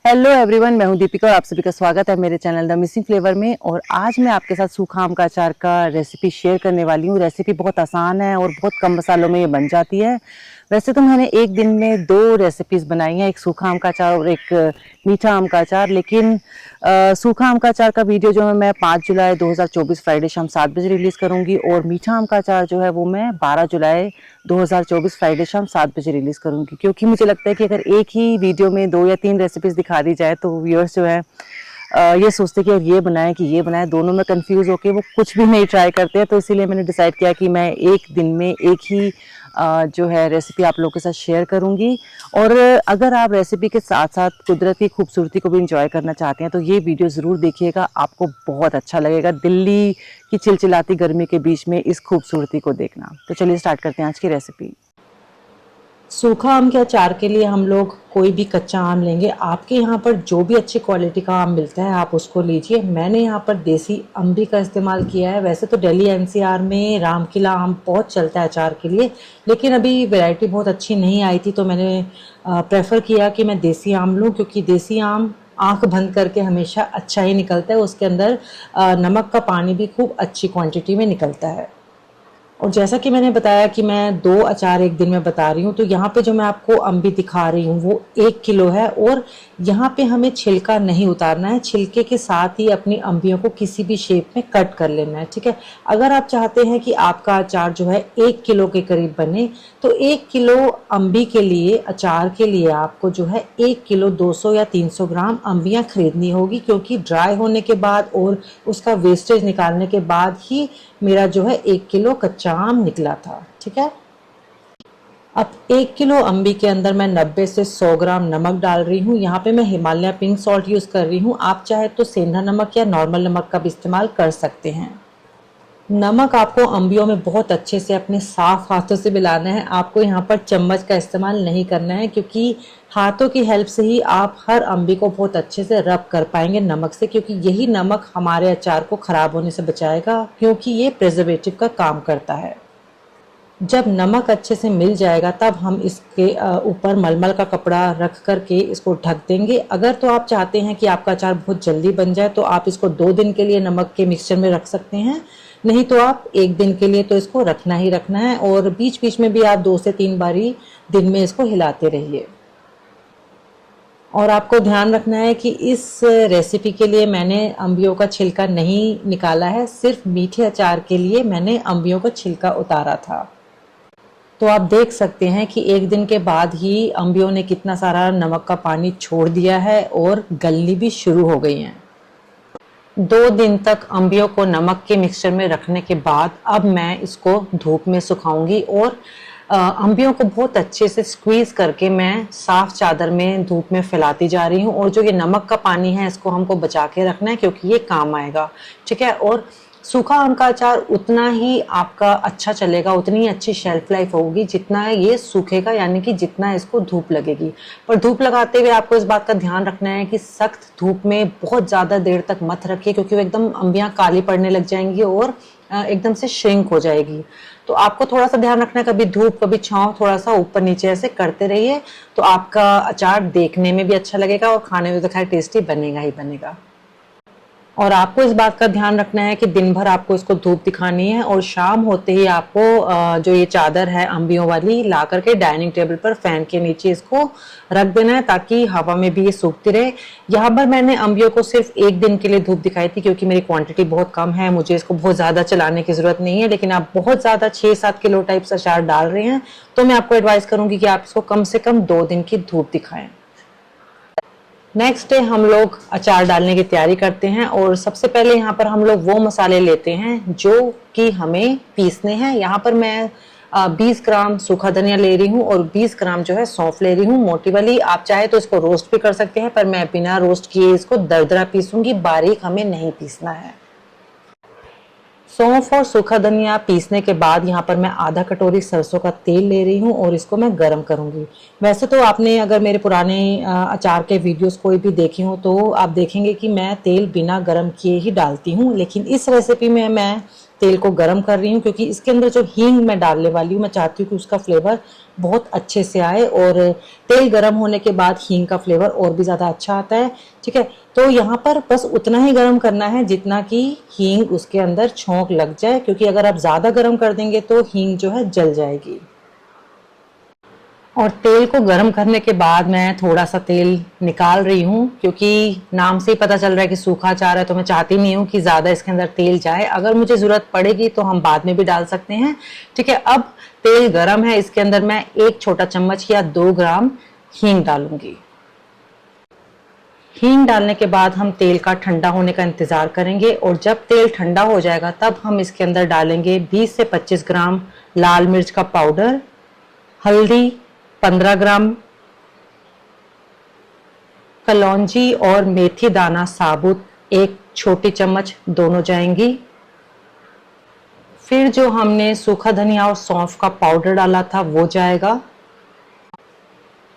Hello everyone, मैं हूं दीपिका और आप सभी का स्वागत है मेरे चैनल द मिसिंग फ्लेवर में। और आज मैं आपके साथ सूखा आम का अचार का रेसिपी शेयर करने वाली हूं। रेसिपी बहुत आसान है और बहुत कम मसालों में ये बन जाती है। वैसे तो मैंने एक दिन में 2 रेसिपीज़ बनाई हैं, एक सूखा आम का अचार और एक मीठा आम का अचार। लेकिन सूखा आम का अचार का वीडियो जो है मैं 5 जुलाई 2024 फ्राइडे शाम 7 बजे रिलीज़ करूँगी और मीठा आम का अचार जो है वो मैं 12 जुलाई 2024 फ्राइडे शाम 7 बजे रिलीज़ करूँगी। क्योंकि मुझे लगता है कि अगर एक ही वीडियो में 2 या 3 रेसिपीज़ दिखा दी जाए तो व्यूअर्स जो है ये सोचते हैं कि यार ये बनाएं कि ये बनाएं, दोनों में कंफ्यूज होके वो कुछ भी नहीं ट्राई करते हैं। तो इसीलिए मैंने डिसाइड किया कि मैं एक दिन में एक ही जो है रेसिपी आप लोगों के साथ शेयर करूंगी। और अगर आप रेसिपी के साथ साथ कुदरती खूबसूरती को भी इंजॉय करना चाहते हैं तो ये वीडियो ज़रूर देखिएगा, आपको बहुत अच्छा लगेगा दिल्ली की चिलचिलाती गर्मी के बीच में इस खूबसूरती को देखना। तो चलिए स्टार्ट करते हैं आज की रेसिपी। सूखा आम के अचार के लिए हम लोग कोई भी कच्चा आम लेंगे। आपके यहाँ पर जो भी अच्छी क्वालिटी का आम मिलता है आप उसको लीजिए। मैंने यहाँ पर देसी अम्बी का इस्तेमाल किया है। वैसे तो दिल्ली एनसीआर में रामकिला आम बहुत चलता है अचार के लिए, लेकिन अभी वैरायटी बहुत अच्छी नहीं आई थी तो मैंने प्रेफर किया कि मैं देसी आम लूँ, क्योंकि देसी आम आंख बंद करके हमेशा अच्छा ही निकलता है। उसके अंदर नमक का पानी भी खूब अच्छी क्वांटिटी में निकलता है। और जैसा कि मैंने बताया कि मैं 2 अचार एक दिन में बता रही हूँ, तो यहाँ पे जो मैं आपको अम्बी दिखा रही हूँ वो 1 किलो है। और यहाँ पे हमें छिलका नहीं उतारना है, छिलके के साथ ही अपनी अम्बियों को किसी भी शेप में कट कर लेना है, ठीक है। अगर आप चाहते हैं कि आपका अचार जो है 1 किलो के करीब बने तो 1 किलो अम्बी के लिए, अचार के लिए आपको जो है 1 किलो 200 या 300 ग्राम अम्बियाँ खरीदनी होगी, क्योंकि ड्राई होने के बाद और उसका वेस्टेज निकालने के बाद ही मेरा जो है 1 किलो कच्चा आम निकला था, ठीक है। अब 1 किलो अम्बी के अंदर मैं 90 से 100 ग्राम नमक डाल रही हूँ। यहाँ पे मैं हिमालय पिंक सॉल्ट यूज़ कर रही हूँ। आप चाहे तो सेंधा नमक या नॉर्मल नमक का भी इस्तेमाल कर सकते हैं। नमक आपको अम्बियों में बहुत अच्छे से अपने साफ हाथों से मिलाना है। आपको यहाँ पर चम्मच का इस्तेमाल नहीं करना है, क्योंकि हाथों की हेल्प से ही आप हर अम्बी को बहुत अच्छे से रब कर पाएंगे नमक से, क्योंकि यही नमक हमारे अचार को खराब होने से बचाएगा, क्योंकि ये प्रिजर्वेटिव का काम करता है। जब नमक अच्छे से मिल जाएगा तब हम इसके ऊपर मलमल का कपड़ा रख करके इसको ढक देंगे। अगर तो आप चाहते हैं कि आपका अचार बहुत जल्दी बन जाए तो आप इसको 2 दिन के लिए नमक के मिक्सचर में रख सकते हैं, नहीं तो आप 1 दिन के लिए तो इसको रखना ही रखना है। और बीच बीच में भी आप 2 से 3 बारी दिन में इसको हिलाते रहिए। और आपको ध्यान रखना है कि इस रेसिपी के लिए मैंने अम्बियों का छिलका नहीं निकाला है, सिर्फ मीठे अचार के लिए मैंने अम्बियों का छिलका उतारा था। तो आप देख सकते हैं कि 1 दिन के बाद ही अम्बियों ने कितना सारा नमक का पानी छोड़ दिया है और गलनी भी शुरू हो गई हैं। 2 दिन तक अम्बियों को नमक के मिक्सचर में रखने के बाद अब मैं इसको धूप में सुखाऊंगी। और अम्बियों को बहुत अच्छे से स्क्वीज करके मैं साफ चादर में धूप में फैलाती जा रही हूँ। और जो ये नमक का पानी है इसको हमको बचा के रखना है, क्योंकि ये काम आएगा, ठीक है। और सूखा आम का अचार उतना ही आपका अच्छा चलेगा, उतनी ही अच्छी शेल्फ लाइफ होगी जितना ये सूखेगा, यानी कि जितना इसको धूप लगेगी। पर धूप लगाते हुए आपको इस बात का ध्यान रखना है कि सख्त धूप में बहुत ज़्यादा देर तक मत रखिए, क्योंकि वो एकदम अम्बियाँ काली पड़ने लग जाएंगी और एकदम से श्रिंक हो जाएगी। तो आपको थोड़ा सा ध्यान रखना है, कभी धूप कभी छांव, थोड़ा सा ऊपर नीचे ऐसे करते रहिए, तो आपका अचार देखने में भी अच्छा लगेगा और खाने में तो खैर टेस्टी बनेगा ही बनेगा। और आपको इस बात का ध्यान रखना है कि दिन भर आपको इसको धूप दिखानी है और शाम होते ही आपको जो ये चादर है अम्बियों वाली ला करके डाइनिंग टेबल पर फैन के नीचे इसको रख देना है, ताकि हवा में भी ये सूखती रहे। यहाँ पर मैंने अम्बियों को सिर्फ 1 दिन के लिए धूप दिखाई थी, क्योंकि मेरी क्वांटिटी बहुत कम है, मुझे इसको बहुत ज़्यादा चलाने की ज़रूरत नहीं है। लेकिन आप बहुत ज़्यादा 6-7 किलो टाइप्स अचार डाल रहे हैं तो मैं आपको एडवाइस करूँगी कि आप इसको कम से कम 2 दिन की धूप दिखाएं। नेक्स्ट डे हम लोग अचार डालने की तैयारी करते हैं। और सबसे पहले यहाँ पर हम लोग वो मसाले लेते हैं जो कि हमें पीसने हैं। यहाँ पर मैं 20 ग्राम सूखा धनिया ले रही हूँ और 20 ग्राम जो है सौंफ ले रही हूँ, मोटी वाली। आप चाहे तो इसको रोस्ट भी कर सकते हैं, पर मैं बिना रोस्ट किए इसको दरदरा पीसूंगी, बारीक हमें नहीं पीसना है। सौंफ और सूखा धनिया पीसने के बाद यहाँ पर मैं आधा कटोरी सरसों का तेल ले रही हूँ और इसको मैं गरम करूँगी। वैसे तो आपने अगर मेरे पुराने अचार के वीडियोस कोई भी देखे हो तो आप देखेंगे कि मैं तेल बिना गरम किए ही डालती हूँ, लेकिन इस रेसिपी में मैं तेल को गर्म कर रही हूँ, क्योंकि इसके अंदर जो हींग मैं डालने वाली हूँ मैं चाहती हूँ कि उसका फ्लेवर बहुत अच्छे से आए, और तेल गर्म होने के बाद हींग का फ्लेवर और भी ज़्यादा अच्छा आता है। ठीक है, तो यहाँ पर बस उतना ही गर्म करना है जितना कि हींग उसके अंदर छोंक लग जाए, क्योंकि अगर आप ज़्यादा गर्म कर देंगे तो हींग जो है जल जाएगी। और तेल को गर्म करने के बाद मैं थोड़ा सा तेल निकाल रही हूँ, क्योंकि नाम से ही पता चल रहा है कि सूखा अचार है, तो मैं चाहती नहीं हूँ कि ज़्यादा इसके अंदर तेल जाए। अगर मुझे ज़रूरत पड़ेगी तो हम बाद में भी डाल सकते हैं। ठीक है, अब तेल गर्म है, इसके अंदर मैं 1 छोटा चम्मच या 2 ग्राम हींग डालूंगी। हींग डालने के बाद हम तेल का ठंडा होने का इंतज़ार करेंगे, और जब तेल ठंडा हो जाएगा तब हम इसके अंदर डालेंगे 20 से 25 ग्राम लाल मिर्च का पाउडर, हल्दी 15 ग्राम, कलौंजी और मेथी दाना साबुत 1 छोटी चम्मच दोनों जाएंगी। फिर जो हमने सूखा धनिया और सौंफ का पाउडर डाला था वो जाएगा।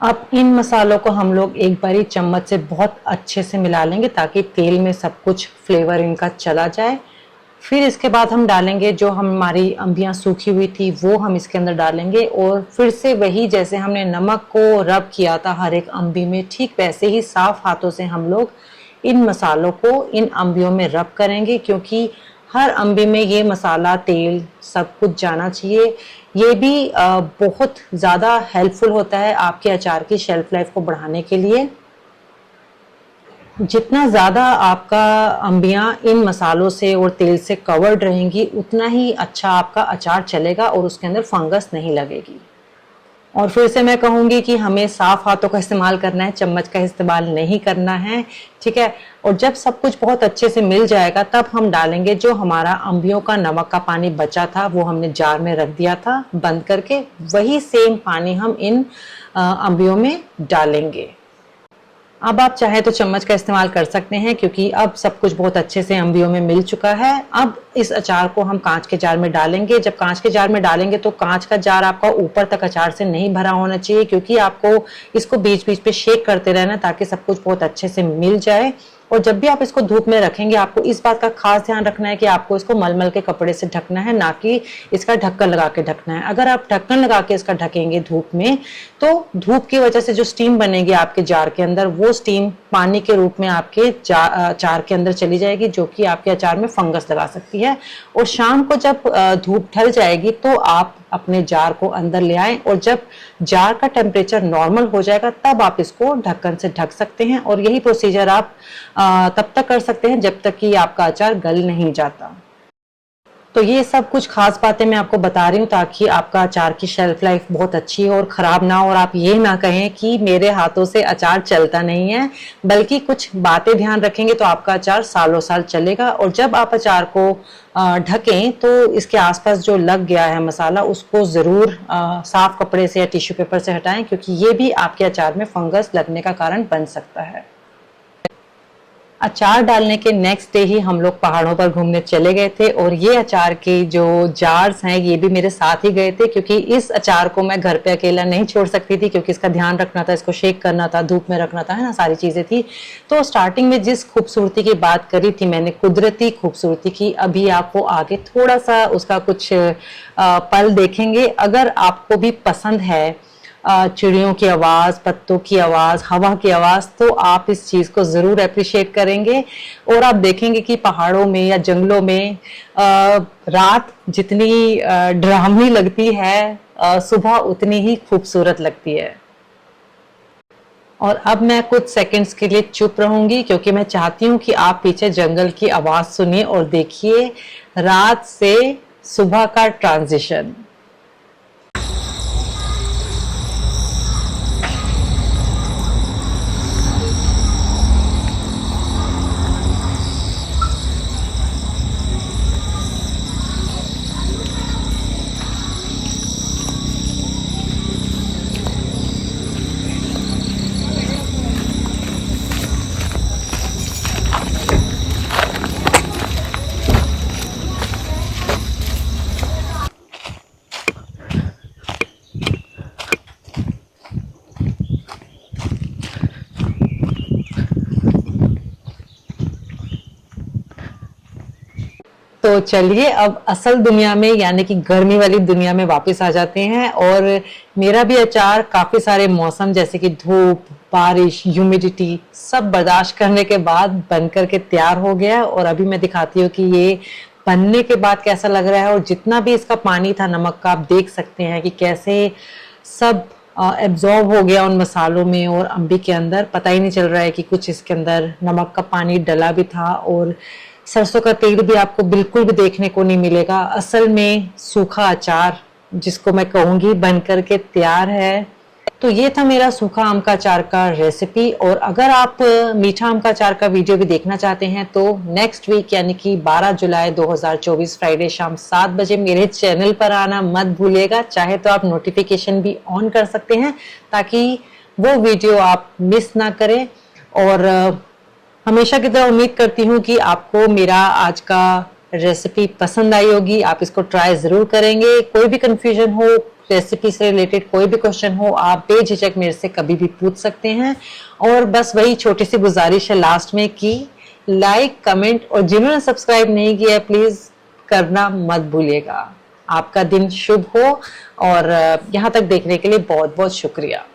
अब इन मसालों को हम लोग एक बारी चम्मच से बहुत अच्छे से मिला लेंगे ताकि तेल में सब कुछ फ्लेवर इनका चला जाए। फिर इसके बाद हम डालेंगे जो हमारी अम्बियाँ सूखी हुई थी वो हम इसके अंदर डालेंगे, और फिर से वही जैसे हमने नमक को रब किया था हर एक अम्बी में, ठीक वैसे ही साफ हाथों से हम लोग इन मसालों को इन अम्बियों में रब करेंगे, क्योंकि हर अम्बी में ये मसाला तेल सब कुछ जाना चाहिए। ये भी बहुत ज़्यादा हेल्पफुल होता है आपके अचार की शेल्फ लाइफ को बढ़ाने के लिए। जितना ज़्यादा आपका अम्बियाँ इन मसालों से और तेल से कवर्ड रहेंगी उतना ही अच्छा आपका अचार चलेगा और उसके अंदर फंगस नहीं लगेगी। और फिर से मैं कहूँगी कि हमें साफ हाथों का इस्तेमाल करना है, चम्मच का इस्तेमाल नहीं करना है। ठीक है, और जब सब कुछ बहुत अच्छे से मिल जाएगा तब हम डालेंगे जो हमारा अम्बियों का नमक का पानी बचा था, वो हमने जार में रख दिया था बंद करके, वही सेम पानी हम इन अम्बियों में डालेंगे। अब आप चाहे तो चम्मच का इस्तेमाल कर सकते हैं, क्योंकि अब सब कुछ बहुत अच्छे से अम्बियों में मिल चुका है। अब इस अचार को हम कांच के जार में डालेंगे। जब कांच के जार में डालेंगे तो कांच का जार आपका ऊपर तक अचार से नहीं भरा होना चाहिए, क्योंकि आपको इसको बीच बीच पे शेक करते रहना ताकि सब कुछ बहुत अच्छे से मिल जाए। और जब भी आप इसको धूप में रखेंगे आपको इस बात का खास ध्यान रखना है कि आपको इसको मलमल के कपड़े से ढकना है, ना कि इसका ढक्कन लगा के ढकना है। अगर आप ढक्कन लगा के इसका ढकेंगे धूप में तो धूप की वजह से जो स्टीम बनेगी आपके जार के अंदर, वो स्टीम पानी के रूप में आपके अचार के अंदर चली जाएगी, जो कि आपके अचार में फंगस लगा सकती है। और शाम को जब धूप ढल जाएगी तो आप अपने जार को अंदर ले आएं, और जब जार का टेम्परेचर नॉर्मल हो जाएगा तब आप इसको ढक्कन से ढक सकते हैं। और यही प्रोसीजर आप तब तक कर सकते हैं जब तक कि आपका अचार गल नहीं जाता। तो ये सब कुछ खास बातें मैं आपको बता रही हूँ ताकि आपका अचार की शेल्फ लाइफ बहुत अच्छी हो और ख़राब ना हो, और आप ये ना कहें कि मेरे हाथों से अचार चलता नहीं है, बल्कि कुछ बातें ध्यान रखेंगे तो आपका अचार सालों साल चलेगा। और जब आप अचार को ढकें तो इसके आसपास जो लग गया है मसाला उसको ज़रूर साफ कपड़े से या टिश्यू पेपर से हटाएं, क्योंकि ये भी आपके अचार में फंगस लगने का कारण बन सकता है। अचार डालने के नेक्स्ट डे ही हम लोग पहाड़ों पर घूमने चले गए थे, और ये अचार के जो जार्स हैं ये भी मेरे साथ ही गए थे, क्योंकि इस अचार को मैं घर पे अकेला नहीं छोड़ सकती थी, क्योंकि इसका ध्यान रखना था, इसको शेक करना था, धूप में रखना था, है ना, सारी चीजें थी। तो स्टार्टिंग में जिस खूबसूरती की बात करी थी मैंने, कुदरती खूबसूरती की, अभी आप वो आगे थोड़ा सा उसका कुछ पल देखेंगे। अगर आपको भी पसंद है चिड़ियों की आवाज़, पत्तों की आवाज़, हवा की आवाज़, तो आप इस चीज़ को ज़रूर अप्रिशिएट करेंगे। और आप देखेंगे कि पहाड़ों में या जंगलों में रात जितनी डरावनी लगती है सुबह उतनी ही खूबसूरत लगती है। और अब मैं कुछ सेकंड्स के लिए चुप रहूंगी, क्योंकि मैं चाहती हूँ कि आप पीछे जंगल की आवाज़ सुनिए और देखिए रात से सुबह का ट्रांजिशन। तो चलिए अब असल दुनिया में यानी कि गर्मी वाली दुनिया में वापस आ जाते हैं। और मेरा भी अचार काफी सारे मौसम जैसे कि धूप, बारिश, ह्यूमिडिटी सब बर्दाश्त करने के बाद बन करके तैयार हो गया। और अभी मैं दिखाती हूँ कि ये बनने के बाद कैसा लग रहा है। और जितना भी इसका पानी था नमक का, आप देख सकते हैं कि कैसे सब एब्जॉर्ब हो गया उन मसालों में और अम्बी के अंदर। पता ही नहीं चल रहा है कि कुछ इसके अंदर नमक का पानी डला भी था। और सरसों का तेल भी आपको बिल्कुल भी देखने को नहीं मिलेगा। असल में सूखा अचार जिसको मैं कहूंगी बन करके तैयार है। तो ये था मेरा सूखा आम का अचार का रेसिपी। और अगर आप मीठा आम का अचार का वीडियो भी देखना चाहते हैं तो नेक्स्ट वीक यानी कि 12 जुलाई 2024 फ्राइडे शाम 7 बजे मेरे चैनल पर आना मत भूलिएगा। चाहे तो आप नोटिफिकेशन भी ऑन कर सकते हैं ताकि वो वीडियो आप मिस ना करें। और हमेशा की तरह उम्मीद करती हूँ कि आपको मेरा आज का रेसिपी पसंद आई होगी। आप इसको ट्राई जरूर करेंगे। कोई भी कंफ्यूजन हो, रेसिपी से रिलेटेड कोई भी क्वेश्चन हो, आप बेझिझक मेरे से कभी भी पूछ सकते हैं। और बस वही छोटी सी गुजारिश है लास्ट में कि लाइक, कमेंट और जिन्होंने सब्सक्राइब नहीं किया प्लीज करना मत भूलिएगा। आपका दिन शुभ हो और यहाँ तक देखने के लिए बहुत बहुत शुक्रिया।